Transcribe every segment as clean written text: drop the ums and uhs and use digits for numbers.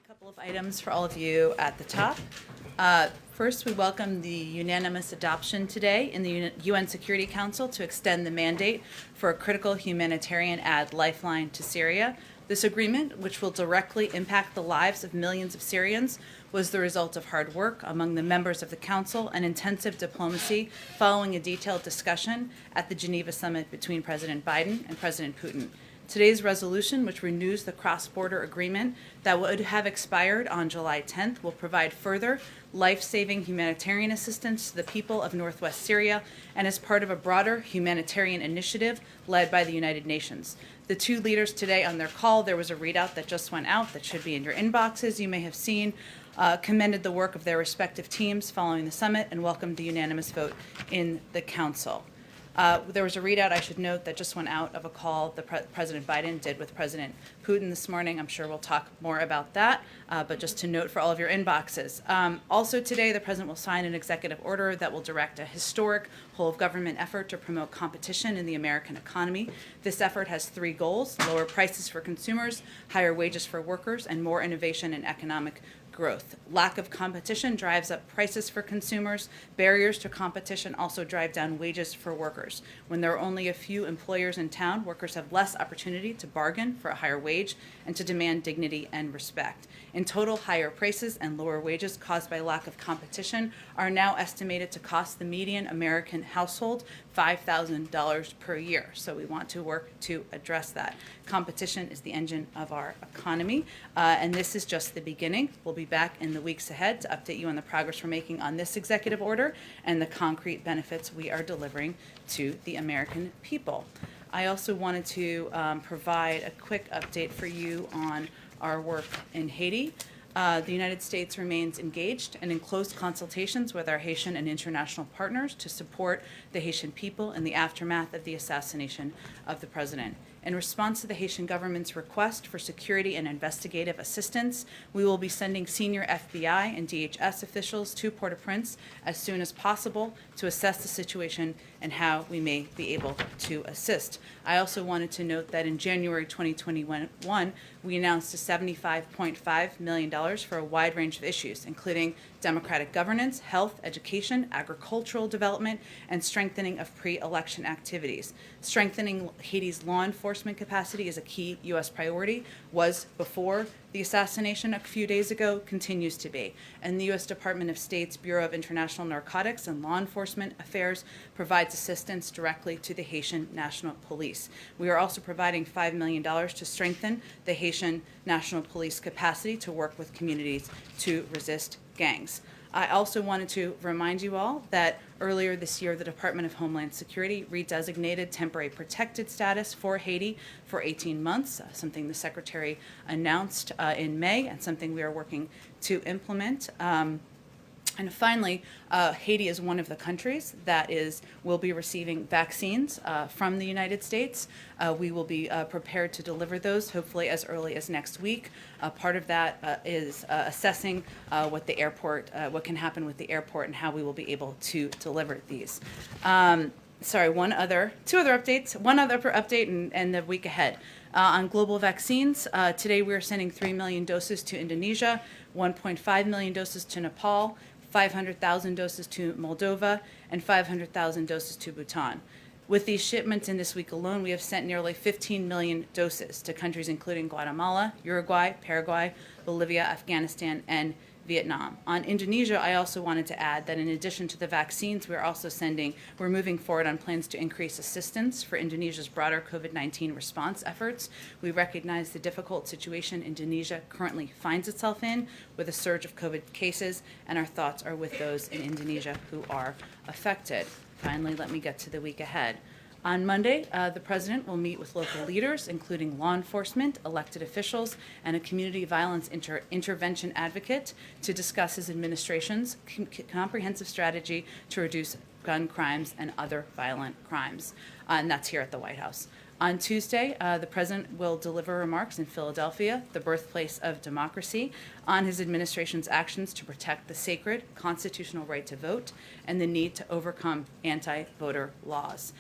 Couple of items for all of you at the top. First, we welcome the unanimous adoption today in the UN Security Council to extend the mandate for a critical humanitarian aid lifeline to Syria. This agreement, which will directly impact the lives of millions of Syrians, was the result of hard work among the members of the Council and intensive diplomacy following a detailed discussion at the Geneva summit between President Biden and President Putin. Today's resolution, which renews the cross-border agreement that would have expired on July 10th, will provide further life-saving humanitarian assistance to the people of northwest Syria and is part of a broader humanitarian initiative led by the United Nations. The two leaders today on their call, there was a readout that just went out that should be in your inboxes, you may have seen, commended the work of their respective teams following the summit and welcomed the unanimous vote in the Council. There was a readout, I should note, that just went out of a call that President Biden did with President Putin this morning. I'm sure we'll talk more about that, but just to note for all of your inboxes. Also today, the President will sign an executive order that will direct a historic whole-of-government effort to promote competition in the American economy. This effort has three goals: lower prices for consumers, higher wages for workers, and more innovation and economic growth. Lack of competition drives up prices for consumers. Barriers to competition also drive down wages for workers. When there are only a few employers in town, workers have less opportunity to bargain for a higher wage and to demand dignity and respect. In total, higher prices and lower wages caused by lack of competition are now estimated to cost the median American household $5,000 per year. So we want to work to address that. Competition is the engine of our economy, and this is just the beginning. We'll be back in the weeks ahead to update you on the progress we're making on this executive order and the concrete benefits we are delivering to the American people. I also wanted to provide a quick update for you on our work in Haiti. The United States remains engaged and in close consultations with our Haitian and international partners to support the Haitian people in the aftermath of the assassination of the president. In response to the Haitian government's request for security and investigative assistance, we will be sending senior FBI and DHS officials to Port-au-Prince as soon as possible to assess the situation and how we may be able to assist. I also wanted to note that in January 2021, we announced a $75.5 million for a wide range of issues, including democratic governance, health, education, agricultural development, and strengthening of pre-election activities. Strengthening Haiti's law enforcement capacity is a key U.S. priority, was before the assassination a few days ago, continues to be. And the U.S. Department of State's Bureau of International Narcotics and Law Enforcement Affairs provides assistance directly to the Haitian National Police. We are also providing $5 million to strengthen the Haitian National Police capacity to work with communities to resist gangs. I also wanted to remind you all that earlier this year, the Department of Homeland Security redesignated temporary protected status for Haiti for 18 months, something the Secretary announced in May and something we are working to implement. And finally, Haiti is one of the countries that will be receiving vaccines from the United States. We will be prepared to deliver those, hopefully as early as next week. Part of that is assessing what can happen with the airport and how we will be able to deliver these. Two other updates. One other update and the week ahead. On global vaccines, today we are sending 3 million doses to Indonesia, 1.5 million doses to Nepal, 500,000 doses to Moldova, and 500,000 doses to Bhutan. With these shipments in this week alone, we have sent nearly 15 million doses to countries including Guatemala, Uruguay, Paraguay, Bolivia, Afghanistan, and Vietnam. On Indonesia, I also wanted to add that in addition to the vaccines, we're moving forward on plans to increase assistance for Indonesia's broader COVID-19 response efforts. We recognize the difficult situation Indonesia currently finds itself in with a surge of COVID cases, and our thoughts are with those in Indonesia who are affected. Finally, let me get to the week ahead. On Monday, the President will meet with local leaders, including law enforcement, elected officials, and a community violence intervention advocate to discuss his administration's comprehensive strategy to reduce gun crimes and other violent crimes. And that's here at the White House. On Tuesday, the President will deliver remarks in Philadelphia, the birthplace of democracy, on his administration's actions to protect the sacred constitutional right to vote and the need to overcome anti-voter laws.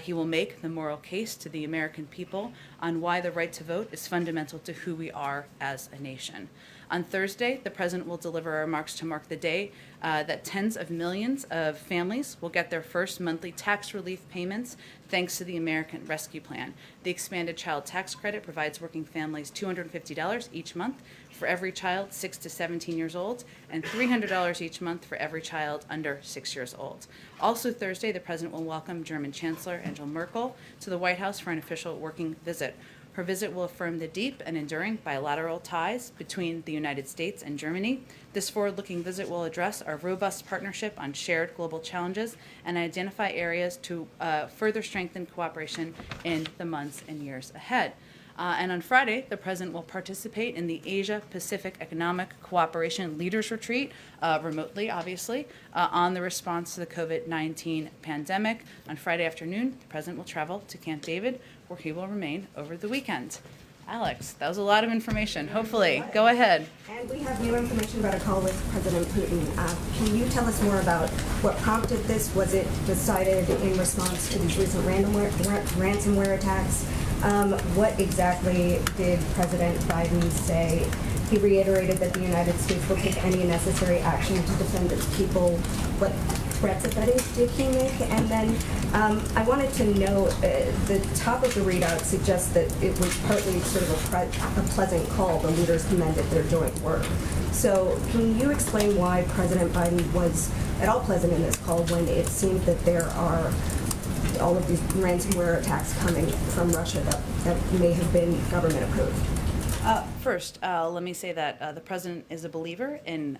He will make the moral case to the American people on why the right to vote is fundamental to who we are as a nation. On Thursday, the President will deliver remarks to mark the day that tens of millions of families will get their first monthly tax relief payments thanks to the American Rescue Plan. The expanded child tax credit provides working families $250 each month for every child 6 to 17 years old and $300 each month for every child under 6 years old. Also Thursday, the President will welcome German Chancellor Angela Merkel to the White House for an official working visit. Her visit will affirm the deep and enduring bilateral ties between the United States and Germany. This forward-looking visit will address our robust partnership on shared global challenges and identify areas to further strengthen cooperation in the months and years ahead. And on Friday, the President will participate in the Asia-Pacific Economic Cooperation Leaders Retreat, remotely, obviously, on the response to the COVID-19 pandemic. On Friday afternoon, the President will travel to Camp David, where he will remain over the weekend. Alex, that was a lot of information. Hopefully, go ahead. And we have new information about a call with President Putin. Can you tell us more about what prompted this? Was it decided in response to these recent ransomware attacks? What exactly did President Biden say? He reiterated that the United States will take any necessary action to defend its people. What threats, if any, did he make? And then I wanted to know, the top of the readout suggests that it was partly sort of a pleasant call. The leaders commended their joint work. So can you explain why President Biden was at all pleasant in this call when it seems that there are all of these ransomware attacks coming from Russia that may have been government approved? First, let me say that the President is a believer in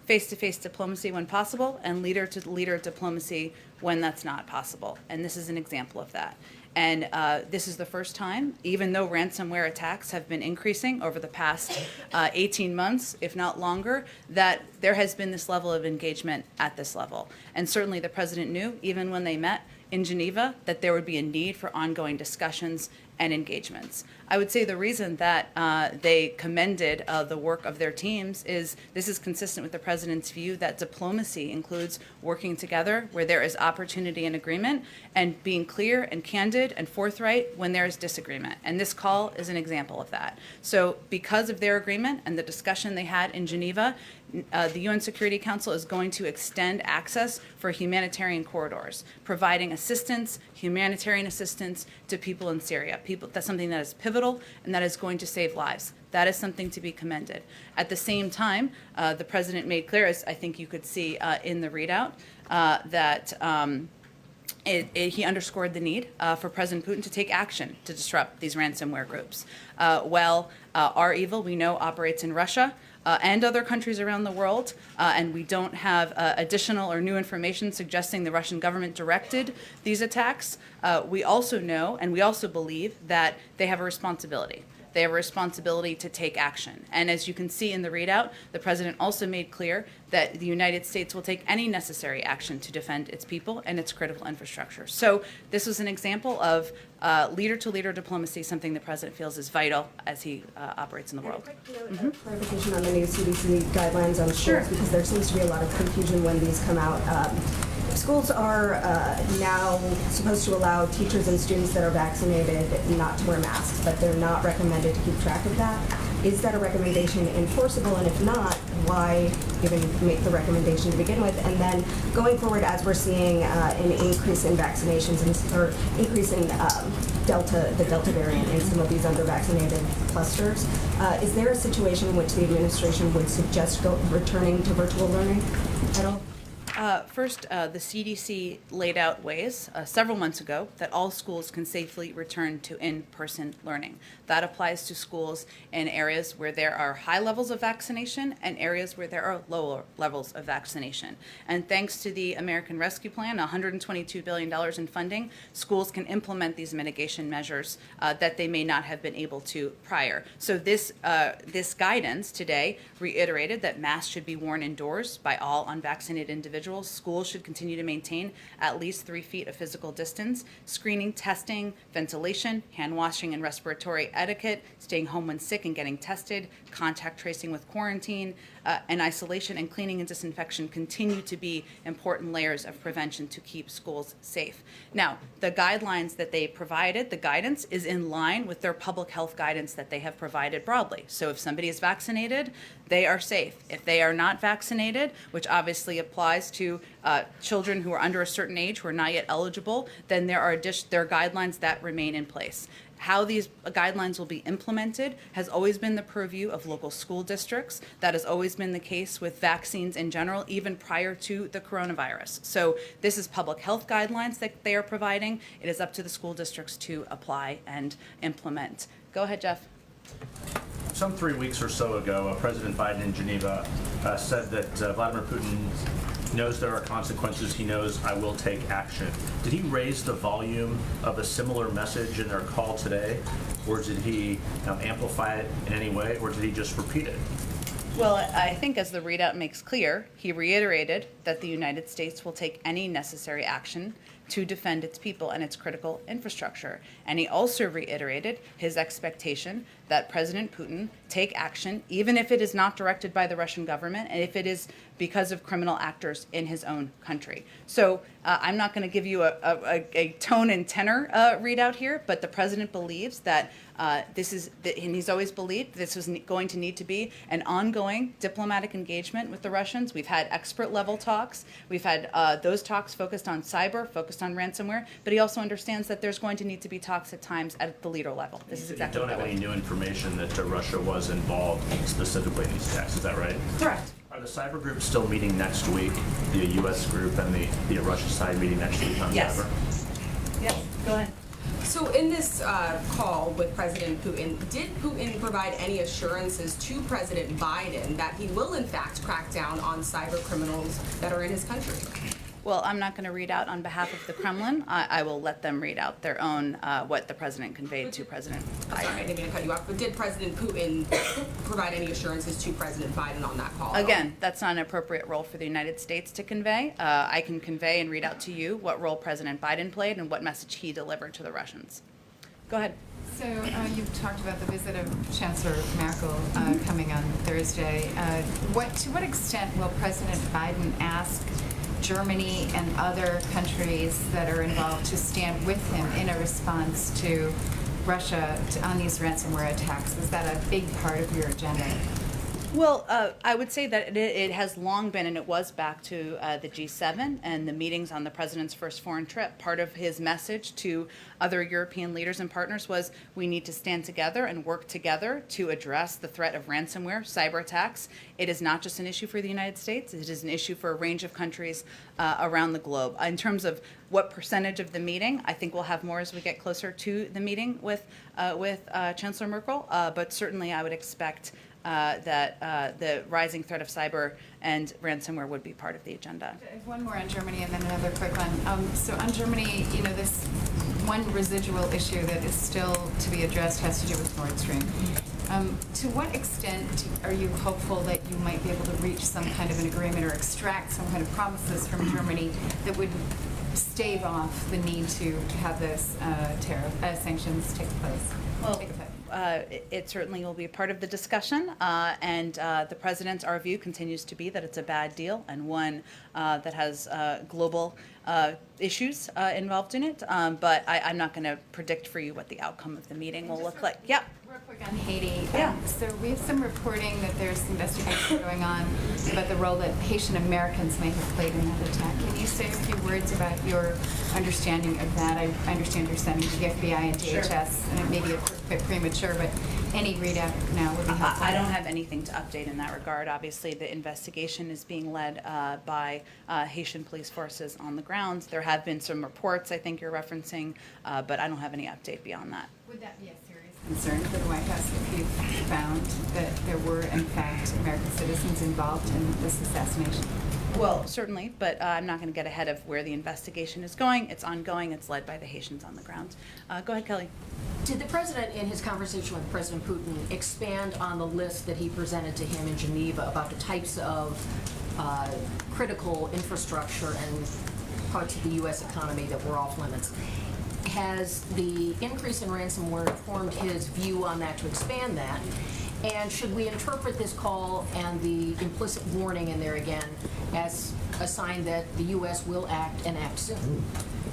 face-to-face diplomacy when possible and leader-to-leader diplomacy when that's not possible. And this is an example of that. And this is the first time, even though ransomware attacks have been increasing over the past 18 months, if not longer, that there has been this level of engagement at this level. And certainly the President knew, even when they met in Geneva, that there would be a need for ongoing discussions and engagements. I would say the reason that they commended the work of their teams is this is consistent with the President's view that diplomacy includes working together where there is opportunity and agreement and being clear and candid and forthright when there is disagreement. And this call is an example of that. So because of their agreement and the discussion they had in Geneva, the UN Security Council is going to extend access for humanitarian corridors, providing assistance, humanitarian assistance to people in Syria. That's something that is pivotal and that is going to save lives. That is something to be commended. At the same time, the President made clear, as I think you could see in the readout, that he underscored the need for President Putin to take action to disrupt these ransomware groups. Our evil, we know, operates in Russia and other countries around the world, and we don't have additional or new information suggesting the Russian government directed these attacks. We also know, and we also believe, that they have a responsibility. They have a responsibility to take action. And as you can see in the readout, the President also made clear that the United States will take any necessary action to defend its people and its critical infrastructure. So this was an example of leader-to-leader diplomacy, something the President feels is vital as he operates in the world. And a quick note, clarification on the new CDC guidelines on schools, because there seems to be a lot of confusion when these come out. Schools are now supposed to allow teachers and students that are vaccinated not to wear masks, but they're not recommended to keep track of that. Is that a recommendation enforceable? And if not, why even make the recommendation to begin with? And then going forward, as we're seeing an increase in vaccinations or increase in the Delta variant in some of these under-vaccinated clusters, is there a situation in which the administration would suggest returning to virtual learning at all? First, the CDC laid out ways several months ago that all schools can safely return to in-person learning. That applies to schools in areas where there are high levels of vaccination and areas where there are lower levels of vaccination. And thanks to the American Rescue Plan, $122 billion in funding, schools can implement these mitigation measures that they may not have been able to prior. So this guidance today reiterated that masks should be worn indoors by all unvaccinated individuals individuals, schools should continue to maintain at least 3 feet of physical distance. Screening, testing, ventilation, hand washing and respiratory etiquette, staying home when sick and getting tested, contact tracing with quarantine, and isolation and cleaning and disinfection continue to be important layers of prevention to keep schools safe. Now, the guidelines that they provided, the guidance, is in line with their public health guidance that they have provided broadly. So if somebody is vaccinated, they are safe. If they are not vaccinated, which obviously applies to children who are under a certain age who are not yet eligible, then there are guidelines that remain in place. How these guidelines will be implemented has always been the purview of local school districts. That has always been the case with vaccines in general, even prior to the coronavirus. So this is public health guidelines that they are providing. It is up to the school districts to apply and implement. Go ahead, Jeff. Some 3 weeks or so ago, President Biden in Geneva said that Vladimir Putin knows there are consequences. He knows I will take action. Did he raise the volume of a similar message in their call today, or did he amplify it in any way, or did he just repeat it? Well, I think as the readout makes clear, he reiterated that the United States will take any necessary action to defend its people and its critical infrastructure. And he also reiterated his expectation that President Putin take action, even if it is not directed by the Russian government and if it is because of criminal actors in his own country. So I'm not going to give you a tone and tenor readout here, but the president believes that and he's always believed this was going to need to be an ongoing diplomatic engagement with the Russians. We've had expert level talks. We've had those talks focused on cyber, focused on ransomware, but he also understands that there's going to need to be talks at times at the leader level. This is exactly you don't have any new information that Russia was involved specifically in these attacks, is that right? Correct. Are the cyber groups still meeting next week, the U.S. group and the Russia side meeting next week on Yes. cyber? Yes, go ahead. So in this call with President Putin, did Putin provide any assurances to President Biden that he will in fact crack down on cyber criminals that are in his country? Well, I'm not going to read out on behalf of the Kremlin. I will let them read out their own, what the president conveyed to President Biden. Sorry, I didn't mean to cut you off, but did President Putin provide any assurances to President Biden on that call? Again, that's not an appropriate role for the United States to convey. I can convey and read out to you what role President Biden played and what message he delivered to the Russians. Go ahead. So you've talked about the visit of Chancellor Merkel coming on Thursday. To what extent will President Biden ask Germany and other countries that are involved to stand with him in a response to Russia on these ransomware attacks? Is that a big part of your agenda? Well, I would say that it has long been, and it was back to the G7 and the meetings on the president's first foreign trip. Part of his message to other European leaders and partners was we need to stand together and work together to address the threat of ransomware, cyber attacks. It is not just an issue for the United States. It is an issue for a range of countries around the globe. In terms of what percentage of the meeting, I think we'll have more as we get closer to the meeting with Chancellor Merkel, but certainly I would expect that the rising threat of cyber and ransomware would be part of the agenda. One more on Germany and then another quick one. So on Germany, this one residual issue that is still to be addressed has to do with Nord Stream. To what extent are you hopeful that you might be able to reach some kind of an agreement or extract some kind of promises from Germany that would stave off the need to have this sanctions take place? Well, it certainly will be part of the discussion, and the president's, our view continues to be that it's a bad deal and one that has global issues involved in it, but I'm not going to predict for you what the outcome of the meeting will look like. Yeah. Real quick on Haiti. Yeah. So we have some reporting that there's investigation going on about the role that Haitian Americans may have played in that attack. Can you say a few words about your understanding of that? I understand you're sending to the FBI and DHS, and it may be a bit premature, but any readout now would be helpful. I don't have anything to update in that regard. Obviously, the investigation is being led by Haitian police forces on the ground. There have been some reports I think you're referencing, but I don't have any update beyond that. Would that be a serious concern for the White House if you found that there were, in fact, American citizens involved in this assassination? Well, certainly, but I'm not going to get ahead of where the investigation is going. It's ongoing. It's led by the Haitians on the ground. Go ahead, Kelly. Did the president, in his conversation with President Putin, expand on the list that he presented to him in Geneva about the types of critical infrastructure and parts of the U.S. economy that were off limits? Has the increase in ransomware informed his view on that to expand that? And should we interpret this call and the implicit warning in there again as a sign that the U.S. will act and act soon?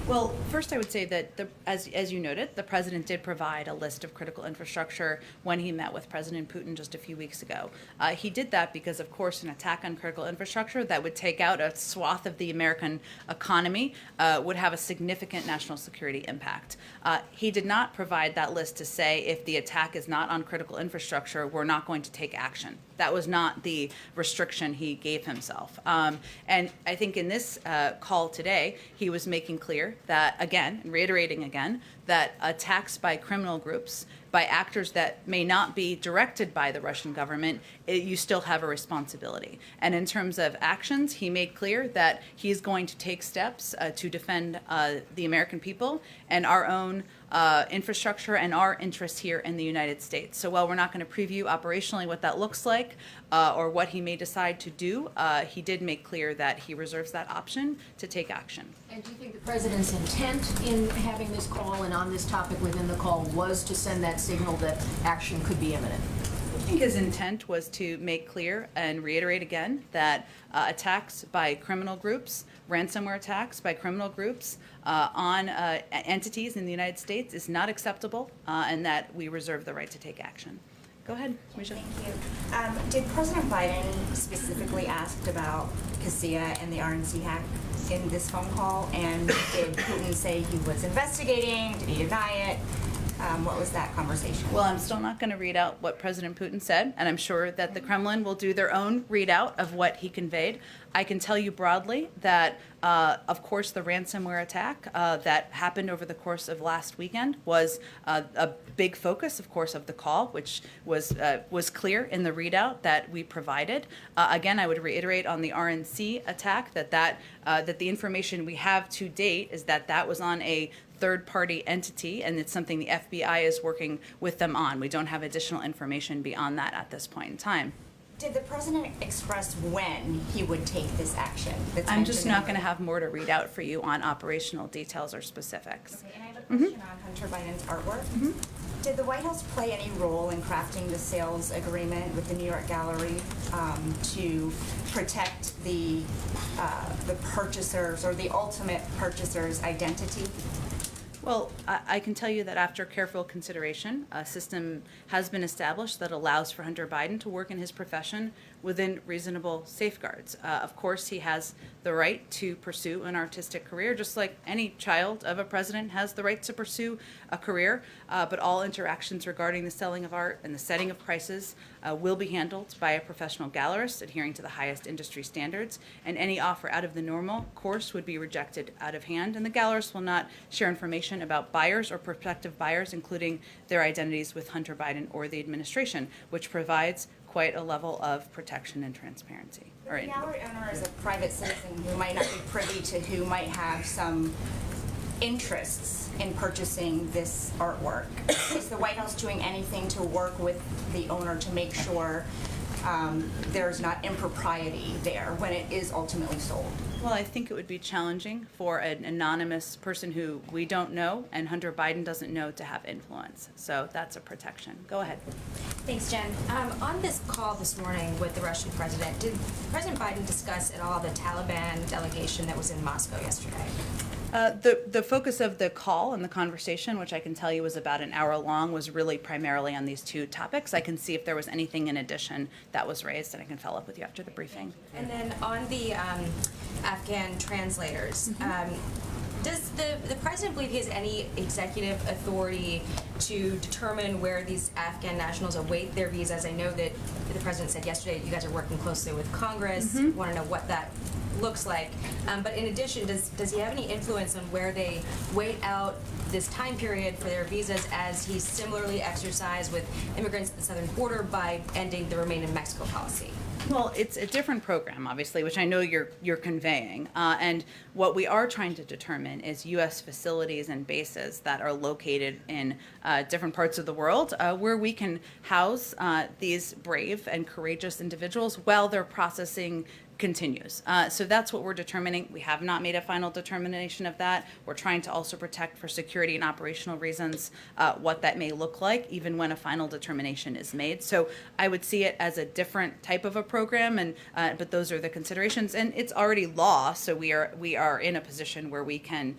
Well, first I would say that, as you noted, the president did provide a list of critical infrastructure when he met with President Putin just a few weeks ago. He did that because, of course, an attack on critical infrastructure that would take out a swath of the American economy would have a significant national security impact. He did not provide that list to say if the attack is not on critical infrastructure, we're not going to take action. That was not the restriction he gave himself. And I think in this call today, he was making clear that, again, and reiterating again, that attacks by criminal groups, by actors that may not be directed by the Russian government, you still have a responsibility. And in terms of actions, he made clear that he's going to take steps to defend the American people and our own infrastructure and our interests here in the United States. So while we're not going to preview operationally what that looks like or what he may decide to do, he did make clear that he reserves that option to take action. And do you think the president's intent in having this call and on this topic within the call was to send that signal that action could be imminent? I think his intent was to make clear and reiterate again that attacks by criminal groups, ransomware attacks by criminal groups on entities in the United States is not acceptable, and that we reserve the right to take action. Go ahead, Misha. Thank you. Did President Biden specifically ask about CASIA and the RNC hack in this phone call? And did Putin say he was investigating? Did he deny it? What was that conversation? Well, I'm still not going to read out what President Putin said, and I'm sure that the Kremlin will do their own readout of what he conveyed. I can tell you broadly that, of course, the ransomware attack that happened over the course of last weekend was a big focus, of course, of the call, which was clear in the readout that we provided. Again, I would reiterate on the RNC attack that the information we have to date is that that was on a third-party entity, and it's something the FBI is working with them on. We don't have additional information beyond that at this point in time. Did the president express when he would take this action? I'm just not going to have more to read out for you on operational details or specifics. Okay, and I have a question on Hunter Biden's artwork. Did the White House play any role in crafting the sales agreement with the New York Gallery to protect the purchasers or the ultimate purchaser's identity? Well, I can tell you that after careful consideration, a system has been established that allows for Hunter Biden to work in his profession within reasonable safeguards. Of course, he has the right to pursue an artistic career, just like any child of a president has the right to pursue a career, but all interactions regarding the selling of art and the setting of prices will be handled by a professional gallerist adhering to the highest industry standards, and any offer out of the normal course would be rejected out of hand, and the gallerist will not share information about buyers or prospective buyers, including their identities with Hunter Biden or the administration, which provides quite a level of protection and transparency. The gallery owner is a private citizen who might not be privy to who might have some interests in purchasing this artwork. Is the White House doing anything to work with the owner to make sure there's not impropriety there when it is ultimately sold? Well, I think it would be challenging for an anonymous person who we don't know and Hunter Biden doesn't know to have influence. So that's a protection. Go ahead. Thanks, Jen. On this call this morning with the Russian president, did President Biden discuss at all the Taliban delegation that was in Moscow yesterday? The focus of the call and the conversation, which I can tell you was about an hour long, was really primarily on these two topics. I can see if there was anything in addition that was raised, and I can follow up with you after the briefing. And then on the Afghan translators, does the president believe he has any executive authority to determine where these Afghan nationals await their visas? I know that the president said yesterday you guys are working closely with Congress. Want to know what that looks like. But in addition, does he have any influence on where they wait out this time period for their visas, as he similarly exercised with immigrants at the southern border by ending the Remain in Mexico policy? Well, it's a different program, obviously, which I know you're conveying. And what we are trying to determine is U.S. facilities and bases that are located in different parts of the world where we can house these brave and courageous individuals while their processing continues. So that's what we're determining. We have not made a final determination of that. We're trying to also protect for security and operational reasons what that may look like, even when a final determination is made. So I would see it as a different type of a program, and but those are the considerations. And it's already law, so we are in a position where we can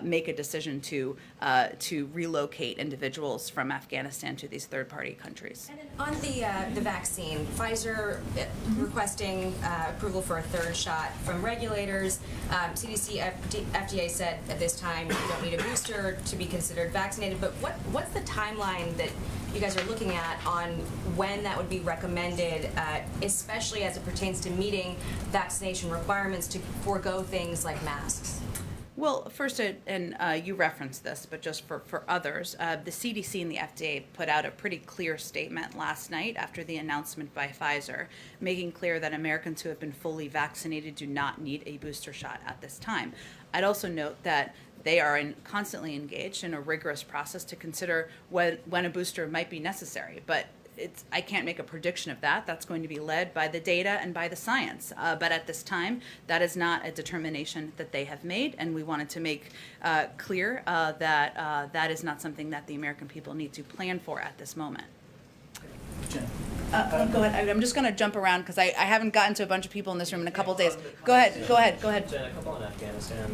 make a decision to relocate individuals from Afghanistan to these third-party countries. And then on the vaccine, Pfizer requesting approval for a third shot from regulators. CDC, FDA said at this time you don't need a booster to be considered vaccinated. But what's the timeline that you guys are looking at on when that would be recommended, especially as it pertains to meeting vaccination requirements to forego things like masks? Well, first, and you referenced this, but just for others, the CDC and the FDA put out a pretty clear statement last night after the announcement by Pfizer, making clear that Americans who have been fully vaccinated do not need a booster shot at this time. I'd also note that they are constantly engaged in a rigorous process to consider when a booster might be necessary, but I can't make a prediction of that. That's going to be led by the data and by the science. But at this time, that is not a determination that they have made, and we wanted to make clear that that is not something that the American people need to plan for at this moment. Jen. Go ahead. I'm just going to jump around because I haven't gotten to a bunch of people in this room in a couple days. Go ahead. Jen, a couple on Afghanistan,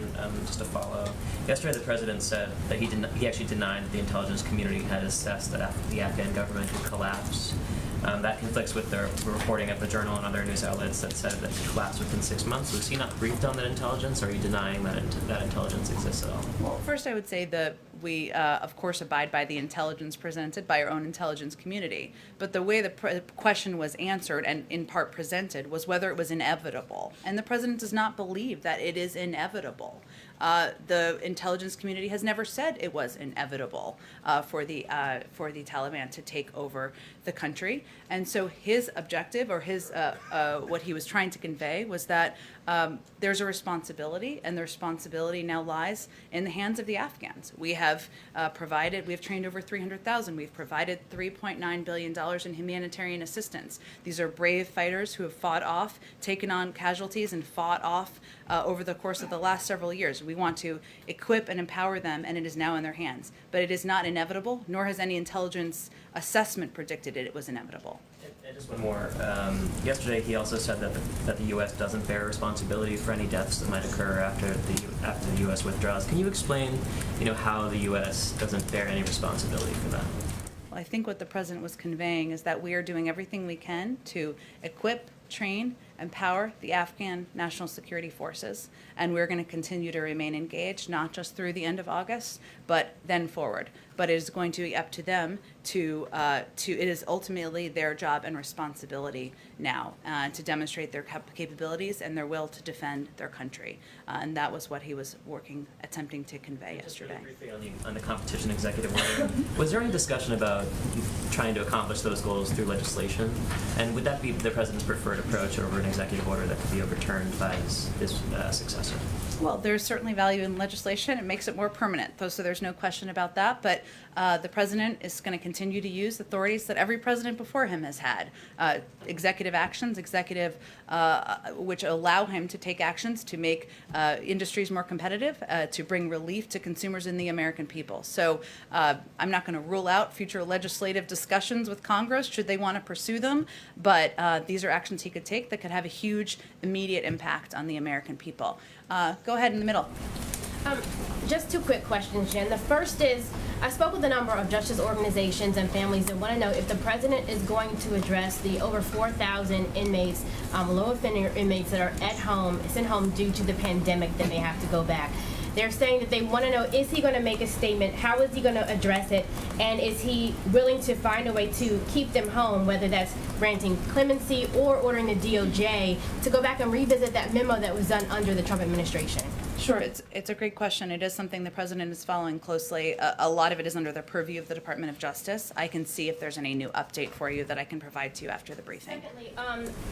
just to follow. Yesterday, the president said that he actually denied that the intelligence community had assessed that the Afghan government could collapse. That conflicts with the reporting of the Journal and other news outlets that said that it could collapse within 6 months. So is he not briefed on that intelligence, or are you denying that intelligence exists at all? Well, first I would say that we, of course, abide by the intelligence presented by our own intelligence community. But the way the question was answered and in part presented was whether it was inevitable. And the president does not believe that it is inevitable. The intelligence community has never said it was inevitable for the Taliban to take over the country. And so his objective, or his what he was trying to convey, was that there's a responsibility, and the responsibility now lies in the hands of the Afghans. We have trained over 300,000. We've provided $3.9 billion in humanitarian assistance. These are brave fighters who have fought off, taken on casualties, and fought off over the course of the last several years. We want to equip and empower them, and it is now in their hands. But it is not inevitable, nor has any intelligence assessment predicted it was inevitable. And just one more. Yesterday, he also said that the U.S. doesn't bear responsibility for any deaths that might occur after the U.S. withdraws. Can you explain, how the U.S. doesn't bear any responsibility for that? Well, I think what the president was conveying is that we are doing everything we can to equip, train, empower the Afghan National Security Forces, and we're going to continue to remain engaged, not just through the end of August, but then forward. But it is going to be up to them it is ultimately their job and responsibility now to demonstrate their capabilities and their will to defend their country. And that was what he was attempting to convey yesterday. Just really briefly on the competition executive order, was there any discussion about trying to accomplish those goals through legislation? And would that be the president's preferred approach over an executive order that could be overturned by his successor? Well, there's certainly value in legislation. It makes it more permanent, so there's no question about that. But the president is going to continue to use authorities that every president before him has had. Executive actions, which allow him to take actions to make industries more competitive, to bring relief to consumers and the American people. So I'm not going to rule out future legislative discussions with Congress should they want to pursue them, but these are actions he could take that could have a huge immediate impact on the American people. Go ahead in the middle. Just two quick questions, Jen. The first is, I spoke with a number of justice organizations and families that want to know if the president is going to address the over 4,000 inmates, low offender inmates that are sent home due to the pandemic that they have to go back. They're saying that they want to know, is he going to make a statement? How is he going to address it? And is he willing to find a way to keep them home, whether that's granting clemency or ordering the DOJ to go back and revisit that memo that was done under the Trump administration? Sure, it's a great question. It is something the president is following closely. A lot of it is under the purview of the Department of Justice. I can see if there's any new update for you that I can provide to you after the briefing. Secondly,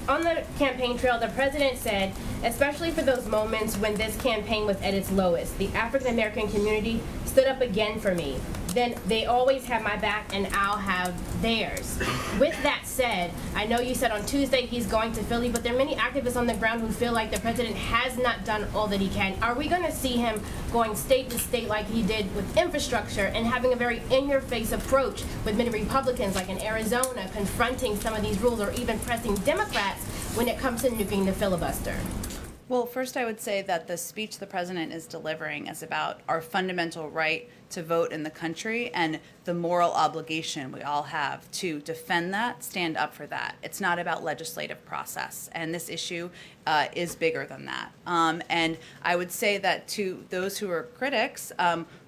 on the campaign trail, the president said, especially for those moments when this campaign was at its lowest, the African American community stood up again for me. Then they always have my back and I'll have theirs. With that said, I know you said on Tuesday he's going to Philly, but there are many activists on the ground who feel like the president has not done all that he can. Are we going to see him going state to state like he did with infrastructure and having a very in-your-face approach with many Republicans, like in Arizona, confronting some of these rules, or even pressing Democrats when it comes to nuking the filibuster? Well, first I would say that the speech the president is delivering is about our fundamental right to vote in the country and the moral obligation we all have to defend that, stand up for that. It's not about legislative process, and this issue is bigger than that. And I would say that to those who are critics,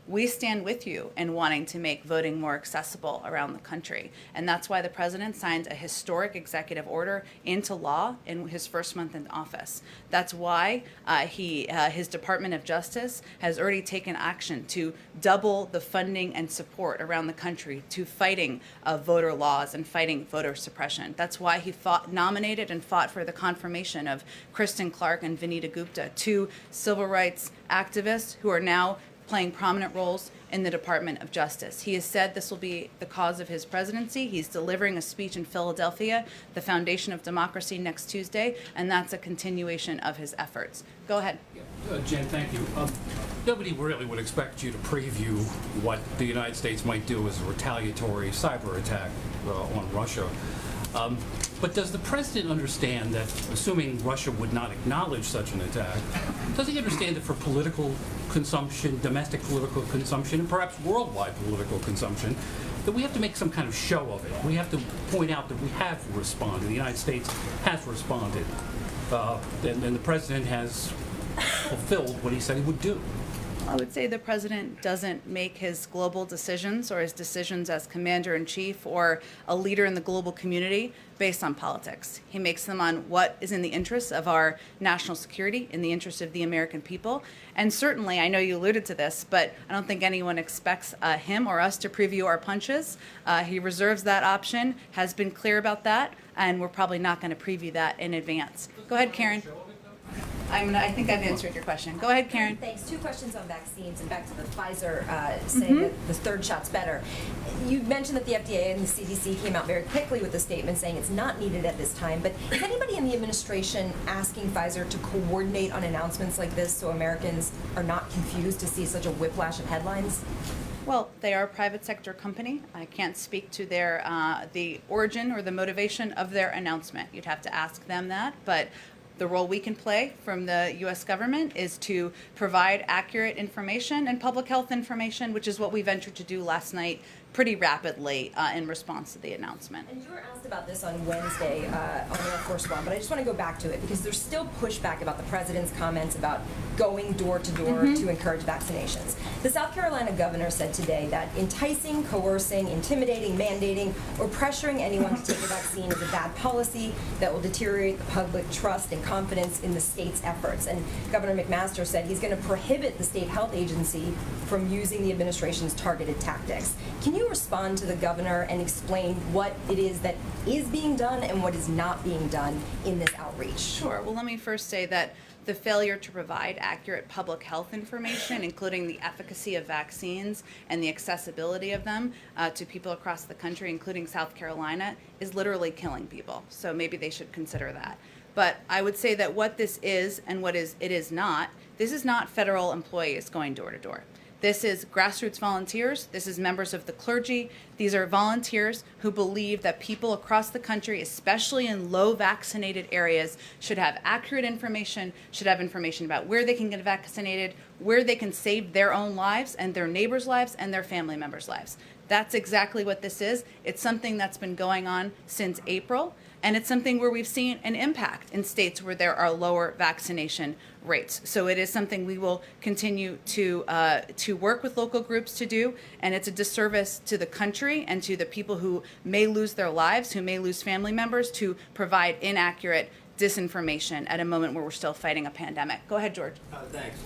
we stand with you in wanting to make voting more accessible around the country. And that's why the president signed a historic executive order into law in his first month in office. That's why his Department of Justice has already taken action to double the funding and support around the country to fighting voter laws and fighting voter suppression. That's why he nominated and fought for the confirmation of Kristen Clark and Vinita Gupta, two civil rights activists who are now playing prominent roles in the Department of Justice. He has said this will be the cause of his presidency. He's delivering a speech in Philadelphia, the foundation of democracy, next Tuesday, and that's a continuation of his efforts. Go ahead. Jen, thank you. Nobody really would expect you to preview what the United States might do as a retaliatory cyber attack on Russia. But does the president understand that, assuming Russia would not acknowledge such an attack, does he understand that for political consumption, domestic political consumption, and perhaps worldwide political consumption, that we have to make some kind of show of it? We have to point out that we have responded. The United States has responded. And the president has fulfilled what he said he would do. I would say the president doesn't make his global decisions or his decisions as commander-in-chief or a leader in the global community based on politics. He makes them on what is in the interest of our national security, in the interest of the American people. And certainly, I know you alluded to this, but I don't think anyone expects him or us to preview our punches. He reserves that option, has been clear about that, and we're probably not going to preview that in advance. Go ahead, Karen. I think I've answered your question. Go ahead, Karen. Thanks. Two questions on vaccines, and back to the Pfizer saying that the third shot's better. You mentioned that the FDA and the CDC came out very quickly with a statement saying it's not needed at this time, but is anybody in the administration asking Pfizer to coordinate on announcements like this so Americans are not confused to see such a whiplash of headlines? Well, they are a private sector company. I can't speak to their the origin or the motivation of their announcement. You'd have to ask them that, but the role we can play from the U.S. government is to provide accurate information and public health information, which is what we ventured to do last night pretty rapidly in response to the announcement. And you were asked about this on Wednesday on Air Force One, but I just want to go back to it because there's still pushback about the president's comments about going door to door to encourage vaccinations. The South Carolina governor said today that enticing, coercing, intimidating, mandating, or pressuring anyone to take a vaccine is a bad policy that will deteriorate the public trust and confidence in the state's efforts. And Governor McMaster said he's going to prohibit the state health agency from using the administration's targeted tactics. Can you respond to the governor and explain what it is that is being done and what is not being done in this outreach? Sure. Well, let me first say that the failure to provide accurate public health information, including the efficacy of vaccines and the accessibility of them to people across the country, including South Carolina, is literally killing people. So maybe they should consider that. But I would say that what this is and what it is not, this is not federal employees going door to door. This is grassroots volunteers. This is members of the clergy. These are volunteers who believe that people across the country, especially in low vaccinated areas, should have accurate information, should have information about where they can get vaccinated, where they can save their own lives and their neighbors' lives and their family members' lives. That's exactly what this is. It's something that's been going on since April, and it's something where we've seen an impact in states where there are lower vaccination rates. So it is something we will continue to work with local groups to do, and it's a disservice to the country and to the people who may lose their lives, who may lose family members, to provide inaccurate disinformation at a moment where we're still fighting a pandemic. Go ahead, George. Thanks.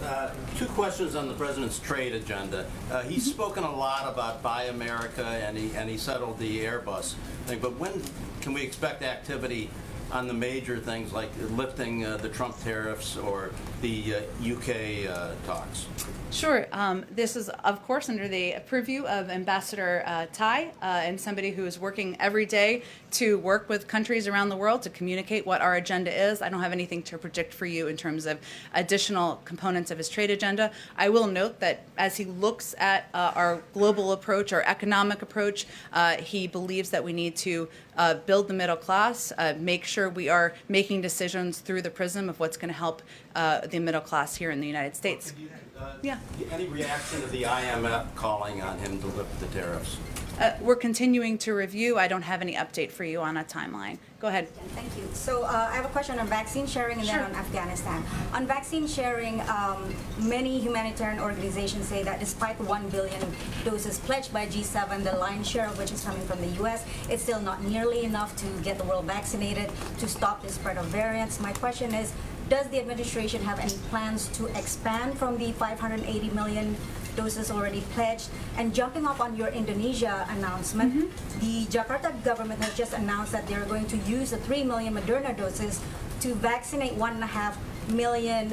Two questions on the president's trade agenda. He's spoken a lot about Buy America, and he settled the Airbus thing. But when can we expect activity on the major things like lifting the Trump tariffs or the UK talks? Sure. This is, of course, under the purview of Ambassador Tai and somebody who is working every day to work with countries around the world to communicate what our agenda is. I don't have anything to predict for you in terms of additional components of his trade agenda. I will note that as he looks at our global approach, our economic approach, he believes that we need to build the middle class, make sure we are making decisions through the prism of what's going to help the middle class here in the United States. Yeah. Any reaction to the IMF calling on him to lift the tariffs? We're continuing to review. I don't have any update for you on a timeline. Go ahead. Thank you. So I have a question on vaccine sharing and then on Afghanistan. On vaccine sharing, many humanitarian organizations say that despite 1 billion doses pledged by G7, the lion's share of which is coming from the U.S., it's still not nearly enough to get the world vaccinated to stop the spread of variants. My question is, does the administration have any plans to expand from the 580 million doses already pledged? And jumping up on your Indonesia announcement, the Jakarta government has just announced that they're going to use the 3 million Moderna doses to vaccinate 1.5 million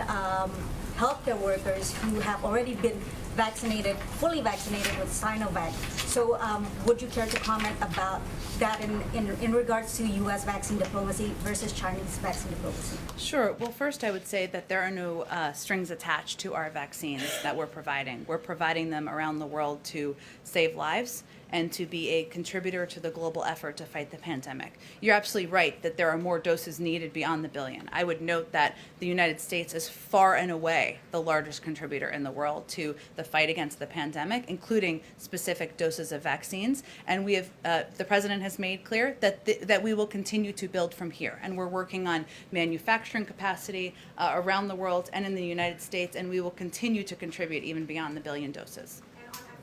healthcare workers who have already been vaccinated, fully vaccinated with Sinovac. So would you care to comment about that in regards to U.S. vaccine diplomacy versus Chinese vaccine diplomacy? Sure. Well, first I would say that there are no strings attached to our vaccines that we're providing. We're providing them around the world to save lives and to be a contributor to the global effort to fight the pandemic. You're absolutely right that there are more doses needed beyond the billion. I would note that the United States is far and away the largest contributor in the world to the fight against the pandemic, including specific doses of vaccines. And we have, the president has made clear that that we will continue to build from here. And we're working on manufacturing capacity around the world and in the United States, and we will continue to contribute even beyond the billion doses.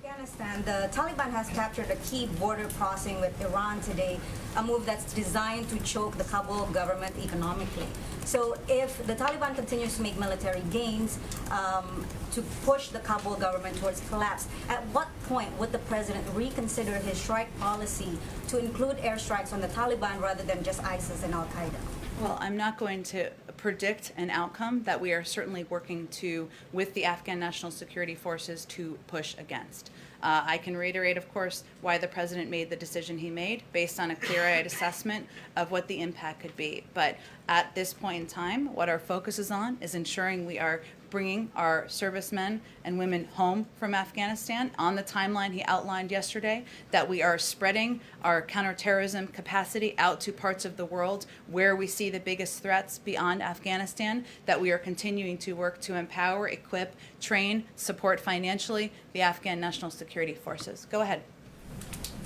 Afghanistan, the Taliban has captured a key border crossing with Iran today, a move that's designed to choke the Kabul government economically. So if the Taliban continues to make military gains to push the Kabul government towards collapse, at what point would the president reconsider his strike policy to include airstrikes on the Taliban rather than just ISIS and Al-Qaeda? Well, I'm not going to predict an outcome that we are certainly working to, with the Afghan National Security Forces, to push against. I can reiterate, of course, why the president made the decision he made based on a clear-eyed assessment of what the impact could be. But at this point in time, what our focus is on is ensuring we are bringing our servicemen and women home from Afghanistan on the timeline he outlined yesterday, that we are spreading our counterterrorism capacity out to parts of the world where we see the biggest threats beyond Afghanistan, that we are continuing to work to empower, equip, train, support financially the Afghan National Security Forces. Go ahead.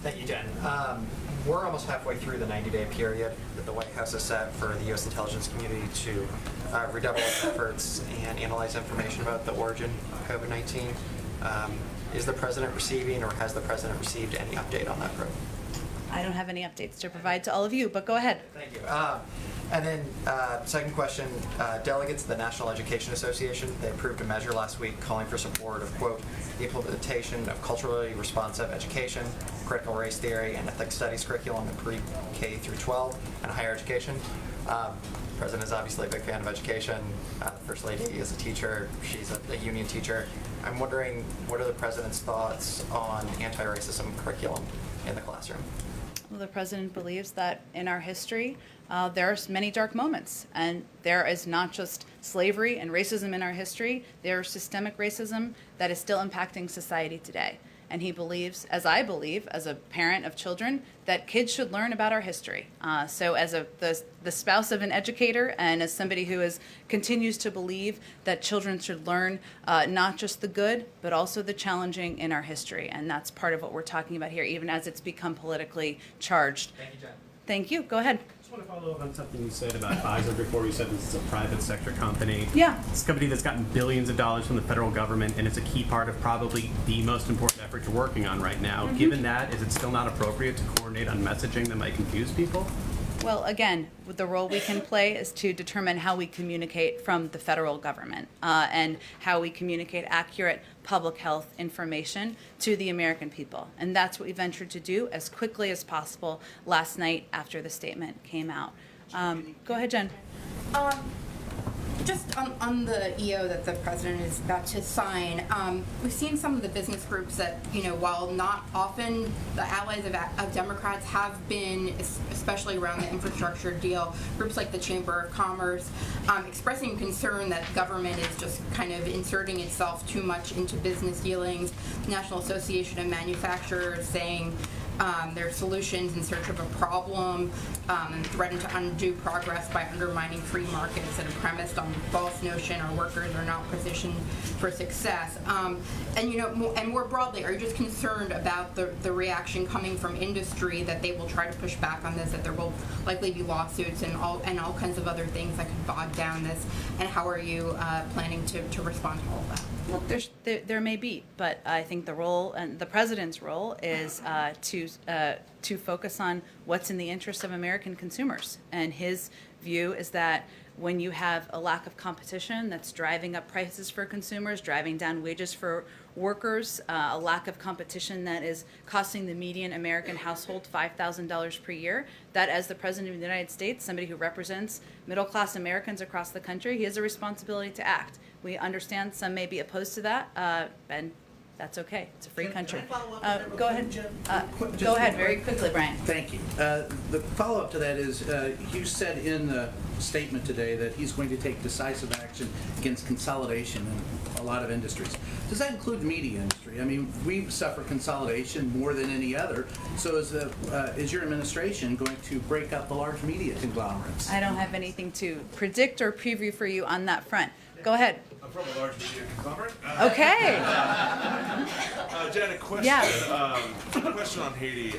Thank you, Jen. We're almost halfway through the 90-day period that the White House has set for the U.S. intelligence community to redouble its efforts and analyze information about the origin of COVID-19. Is the president receiving, or has the president received any update on that probe? I don't have any updates to provide to all of you, but go ahead. Thank you. And then second question, delegates of the National Education Association, they approved a measure last week calling for support of, quote, the implementation of culturally responsive education, critical race theory, and ethnic studies curriculum in pre-K through 12 and higher education. The president is obviously a big fan of education. First Lady is a teacher. She's a union teacher. I'm wondering, what are the president's thoughts on anti-racism curriculum in the classroom? Well, the president believes that in our history, there are many dark moments, and there is not just slavery and racism in our history, there is systemic racism that is still impacting society today. And he believes, as I believe, as a parent of children, that kids should learn about our history. So as the spouse of an educator and as somebody who continues to believe that children should learn not just the good, but also the challenging in our history. And that's part of what we're talking about here, even as it's become politically charged. Thank you, Jen. Thank you. Go ahead. I just want to follow up on something you said about Pfizer before. You said this is a private sector company. Yeah. It's a company that's gotten billions of dollars from the federal government, and it's a key part of probably the most important effort you're working on right now. Given that, is it still not appropriate to coordinate on messaging that might confuse people? Well, again, the role we can play is to determine how we communicate from the federal government and how we communicate accurate public health information to the American people. And that's what we ventured to do as quickly as possible last night after the statement came out. Go ahead, Jen. Just on the EO that the president is about to sign, we've seen some of the business groups that, while not often the allies of Democrats have been, especially around the infrastructure deal, groups like the Chamber of Commerce, expressing concern that government is just kind of inserting itself too much into business dealings. The National Association of Manufacturers saying their solutions in search of a problem and threaten to undo progress by undermining free markets that are premised on the false notion our workers are not positioned for success. And more broadly, are you just concerned about the reaction coming from industry that they will try to push back on this, that there will likely be lawsuits and all kinds of other things that could bog down this? And how are you planning to respond to all of that? Well, there may be, but I think the role and the president's role is to focus on what's in the interest of American consumers. And his view is that when you have a lack of competition that's driving up prices for consumers, driving down wages for workers, a lack of competition that is costing the median American household $5,000 per year, that as the President of the United States, somebody who represents middle-class Americans across the country, he has a responsibility to act. We understand some may be opposed to that, and that's okay. It's a free country. Can I follow up on that Go real ahead. quick, Jim? Go ahead, very quickly, Brian. Thank you. The follow-up to that is, Hugh said in the statement today that he's going to take decisive action against consolidation in a lot of industries. Does that include the media industry? I mean, we suffer consolidation more than any other. So is your administration going to break up the large media conglomerates? I don't have anything to predict or preview for you on that front. Go ahead. I'm from a large media conglomerate. Okay. Jen, a question. Yeah. A question on Haiti.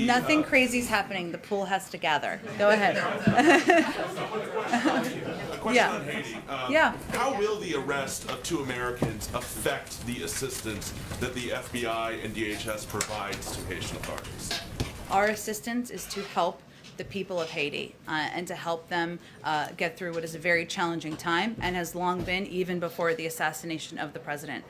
Nothing crazy's happening. The pool has to gather. Go ahead. A question on Haiti. Yeah. How will the arrest of 2 Americans affect the assistance that the FBI and DHS provides to Haitian authorities? Our assistance is to help the people of Haiti and to help them get through what is a very challenging time and has long been even before the assassination of the president.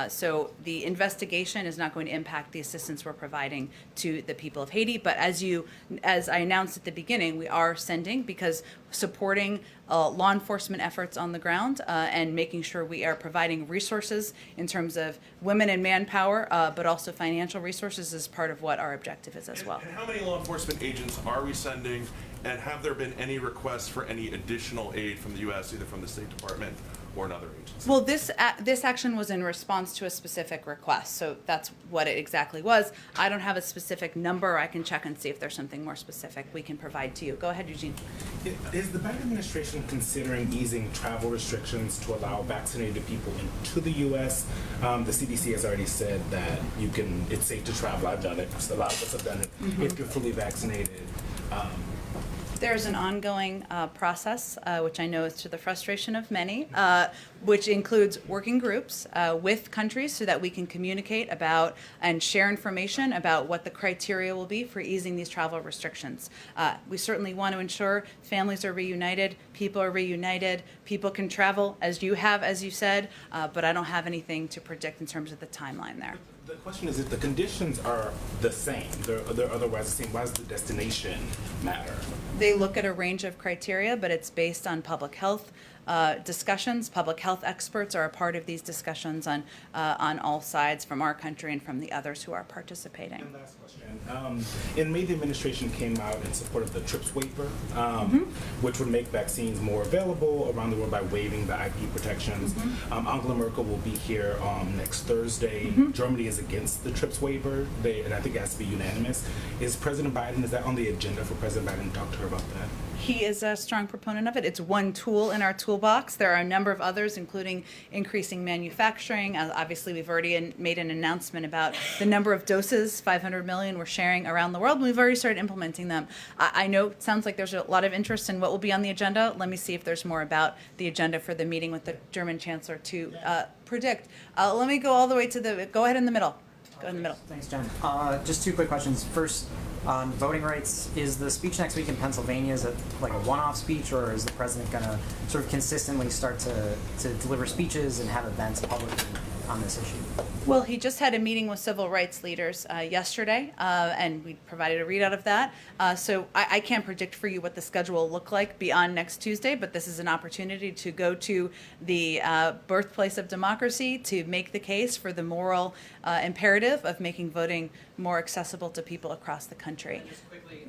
So the investigation is not going to impact the assistance we're providing to the people of Haiti. But as I announced at the beginning, we are sending, because supporting law enforcement efforts on the ground and making sure we are providing resources in terms of women and manpower, but also financial resources is part of what our objective is as well. And how many law enforcement agents are we sending? And have there been any requests for any additional aid from the U.S., either from the State Department or another agency? Well, this action was in response to a specific request, so that's what it exactly was. I don't have a specific number. I can check and see if there's something more specific we can provide to you. Go ahead, Eugene. Is the Biden administration considering easing travel restrictions to allow vaccinated people into the U.S.? The CDC has already said that it's safe to travel. I've done it. A lot of us have done it. If you're fully vaccinated. There's an ongoing process, which I know is to the frustration of many, which includes working groups with countries so that we can communicate about and share information about what the criteria will be for easing these travel restrictions. We certainly want to ensure families are reunited, people can travel, as you have, as you said, but I don't have anything to predict in terms of the timeline there. The question is, if the conditions are the same, they're otherwise the same, why does the destination matter? They look at a range of criteria, but it's based on public health discussions. Public health experts are a part of these discussions on all sides, from our country and from the others who are participating. And last question. In May, the administration came out in support of the TRIPS waiver, which would make vaccines more available around the world by waiving the IP protections. Angela Merkel will be here next Thursday. Germany is against the TRIPS waiver, and I think it has to be unanimous. Is that on the agenda for President Biden to talk to her about that? He is a strong proponent of it. It's one tool in our toolbox. There are a number of others, including increasing manufacturing. Obviously, we've already made an announcement about the number of doses, 500 million we're sharing around the world, and we've already started implementing them. I know it sounds like there's a lot of interest in what will be on the agenda. Let me see if there's more about the agenda for the meeting with the German Chancellor to predict. Let me go all the way to go ahead in the middle. Go in the middle. Thanks, Jen. Just two quick questions. First, on voting rights, is the speech next week in Pennsylvania, is it like a one-off speech, or is the president going to sort of consistently start to deliver speeches and have events publicly on this issue? Well, he just had a meeting with civil rights leaders yesterday, and we provided a readout of that. So I can't predict for you what the schedule will look like beyond next Tuesday, but this is an opportunity to go to the birthplace of democracy to make the case for the moral imperative of making voting more accessible to people across the country. Just quickly,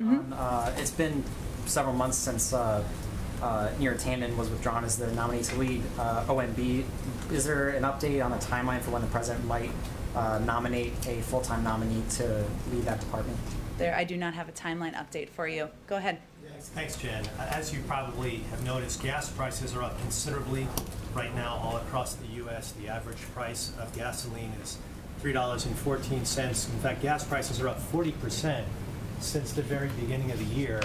it's been several months since Neera Tanden was withdrawn as the nominee to lead OMB. Is there an update on the timeline for when the president might nominate a full-time nominee to lead that department? There, I do not have a timeline update for you. Go ahead. Thanks, Jen. As you probably have noticed, gas prices are up considerably right now all across the U.S. The average price of gasoline is $3.14. In fact, gas prices are up 40% since the very beginning of the year.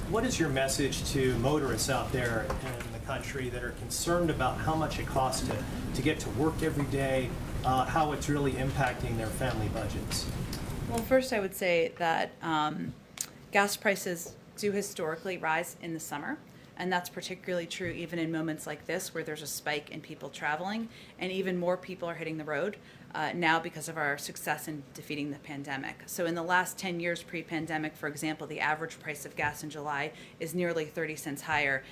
What is your message to motorists out there in the country that are concerned about how much it costs to get to work every day, how it's really impacting their family budgets? Well, first I would say that gas prices do historically rise in the summer, and that's particularly true even in moments like this where there's a spike in people traveling and even more people are hitting the road now because of our success in defeating the pandemic. So in the last 10 years pre-pandemic, for example, the average price of gas in July is nearly 30 cents higher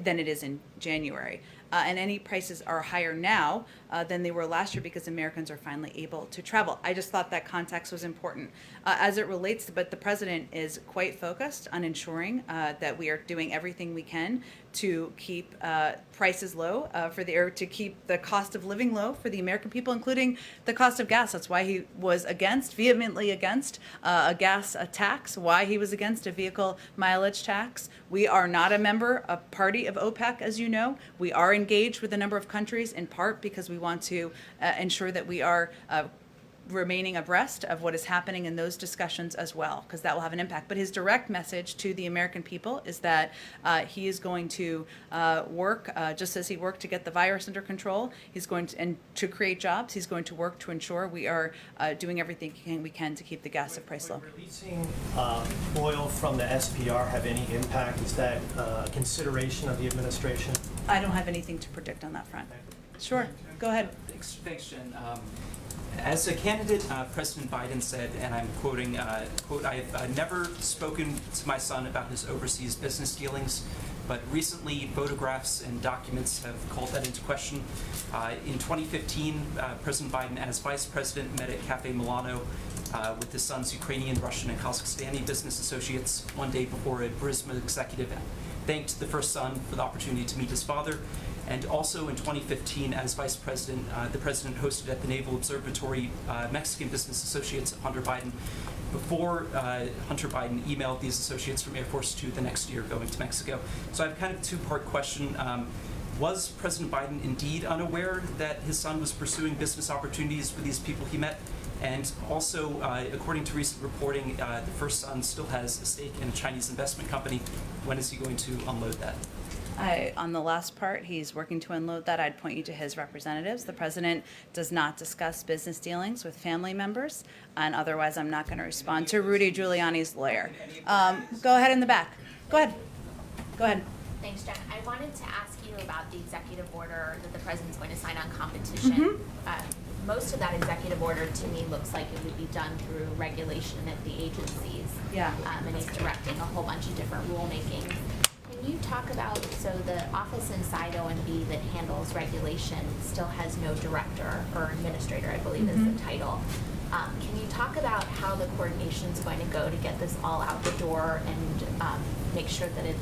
than it is in January. And any prices are higher now than they were last year because Americans are finally able to travel. I just thought that context was important. As it relates to, but the president is quite focused on ensuring that we are doing everything we can to keep prices low to keep the cost of living low for the American people, including the cost of gas. That's why he was vehemently against a gas tax, why he was against a vehicle mileage tax. We are not a party of OPEC, as you know. We are engaged with a number of countries in part because we want to ensure that we are remaining abreast of what is happening in those discussions as well, because that will have an impact. But his direct message to the American people is that he is going to work, just as he worked to get the virus under control, he's going to, and to create jobs, he's going to work to ensure we are doing everything we can to keep the gas price low. Would releasing oil from the SPR have any impact? Is that a consideration of the administration? I don't have anything to predict on that front. Sure, go ahead. Thanks, Jen. As a candidate, President Biden said, and I'm quoting, quote, I've never spoken to my son about his overseas business dealings, but recently photographs and documents have called that into question. In 2015, President Biden, as vice president, met at Cafe Milano with his son's Ukrainian, Russian, and Kazakhstani business associates one day before a Burisma executive thanked the first son for the opportunity to meet his father. And also in 2015, as vice president, the president hosted at the Naval Observatory Mexican business associates of Hunter Biden before Hunter Biden emailed these associates from Air Force 2 the next year going to Mexico. So I have kind of a two-part question. Was President Biden indeed unaware that his son was pursuing business opportunities with these people he met? And also, according to recent reporting, the first son still has a stake in a Chinese investment company. When is he going to unload that? On the last part, he's working to unload that. I'd point you to his representatives. The president does not discuss business dealings with family members, and otherwise I'm not going to respond to Rudy Giuliani's lawyer. Go ahead in the back. Go ahead. Go ahead. Thanks, Jen. I wanted to ask you about the executive order that the president's going to sign on competition. Most of that executive order to me looks like it would be done through regulation at the agencies. Yeah. And he's directing a whole bunch of different rulemakings. Can you talk about, so the office inside OMB that handles regulation still has no director or administrator, I believe is the title. Can you talk about how the coordination is going to go to get this all out the door and make sure that it's,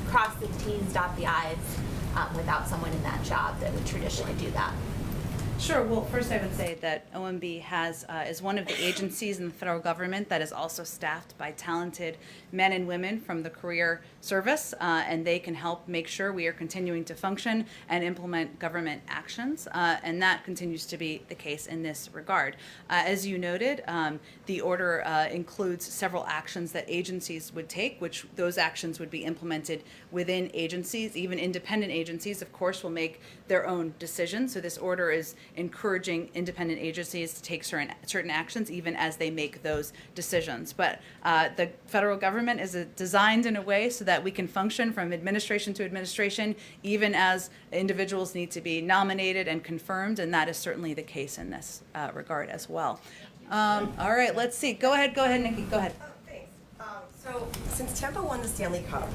cross the T's, dot the I's without someone in that job that would traditionally do that? Sure. Well, first I would say that OMB is one of the agencies in the federal government that is also staffed by talented men and women from the career service, and they can help make sure we are continuing to function and implement government actions, and that continues to be the case in this regard. As you noted, the order includes several actions that agencies would take, which those actions would be implemented within agencies. Even independent agencies, of course, will make their own decisions. So this order is encouraging independent agencies to take certain actions, even as they make those decisions. But the federal government is designed in a way so that we can function from administration to administration, even as individuals need to be nominated and confirmed, and that is certainly the case in this regard as well. All right, let's see. Go ahead, Nikki. Go ahead. So, since Tampa won the Stanley Cup,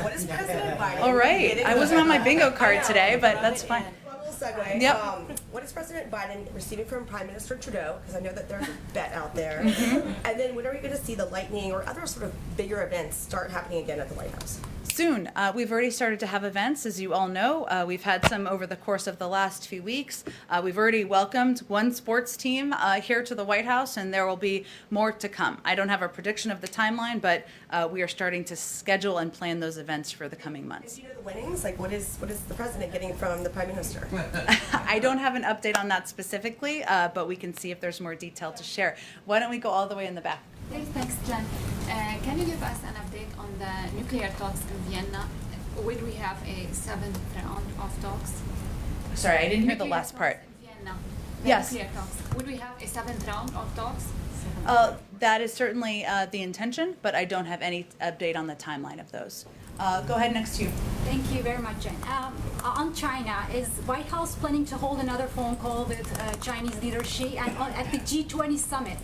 what is President Biden? All right. I wasn't on my bingo card today, but that's fine. One little segue. Yep. What is President Biden receiving from Prime Minister Trudeau? Because I know that there's a bet out there. Mhm. And then when are we going to see the lightning or other sort of bigger events start happening again at the White House? Soon. We've already started to have events, as you all know. We've had some over the course of the last few weeks. We've already welcomed one sports team here to the White House, and there will be more to come. I don't have a prediction of the timeline, but we are starting to schedule and plan those events for the coming months. Do you know the winnings? Like, what is the president getting from the Prime Minister? I don't have an update on that specifically, but we can see if there's more detail to share. Why don't we go all the way in the back? Thanks, Jen. Can you give us an update on the nuclear talks in Vienna? Will we have a seventh round of talks? Sorry, I didn't hear the last part. In Vienna. The Yes. Nuclear talks. Would we have a seventh round of talks? That is certainly the intention, but I don't have any update on the timeline of those. Go ahead, next to you. Thank you very much, Jen. On China, is White House planning to hold another phone call with Chinese leader Xi? And at the G20 summit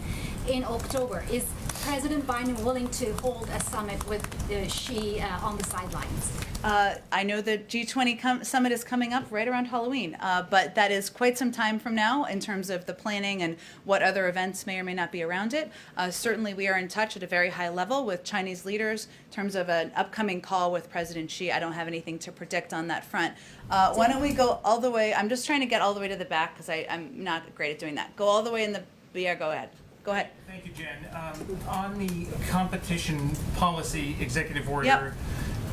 in October, is President Biden willing to hold a summit with Xi on the sidelines? I know the G20 summit is coming up right around Halloween, but that is quite some time from now in terms of the planning and what other events may or may not be around it. Certainly, we are in touch at a very high level with Chinese leaders in terms of an upcoming call with President Xi. I don't have anything to predict on that front. Why don't we go all the way? I'm just trying to get all the way to the back because I'm not great at doing that. Go all the way in the, yeah, go ahead. Go ahead. Thank you, Jen. On the competition policy executive order, Yep.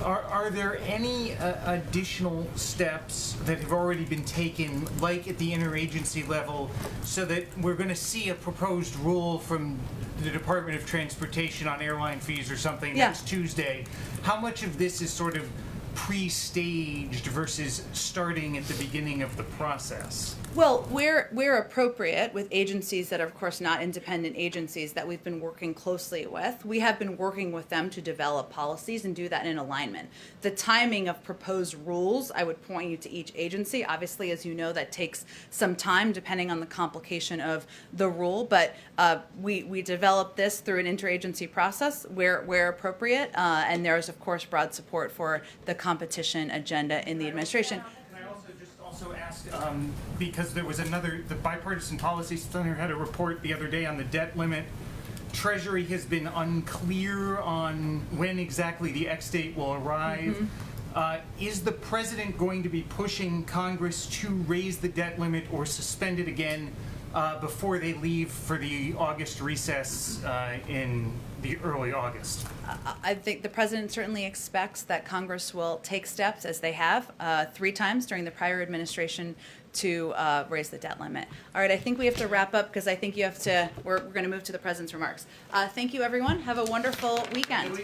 Are there any additional steps that have already been taken, like at the interagency level, so that we're going to see a proposed rule from the Department of Transportation on airline fees or something next Tuesday? How much of this is sort of pre-staged versus starting at the beginning of the process? Well, where appropriate with agencies that are, of course, not independent agencies that we've been working closely with, we have been working with them to develop policies and do that in alignment. The timing of proposed rules, I would point you to each agency. Obviously, as you know, that takes some time depending on the complication of the rule, but we develop this through an interagency process where appropriate, and there is, of course, broad support for the competition agenda in the administration. Also ask, because there was the Bipartisan Policy Center had a report the other day on the debt limit. Treasury has been unclear on when exactly the X date will arrive. Is the president going to be pushing Congress to raise the debt limit or suspend it again before they leave for the August recess in the early August? I think the president certainly expects that Congress will take steps, as they have 3 times during the prior administration, to raise the debt limit. All right, I think we have to wrap up because I think you have to. We're going to move to the president's remarks. Thank you, everyone. Have a wonderful weekend.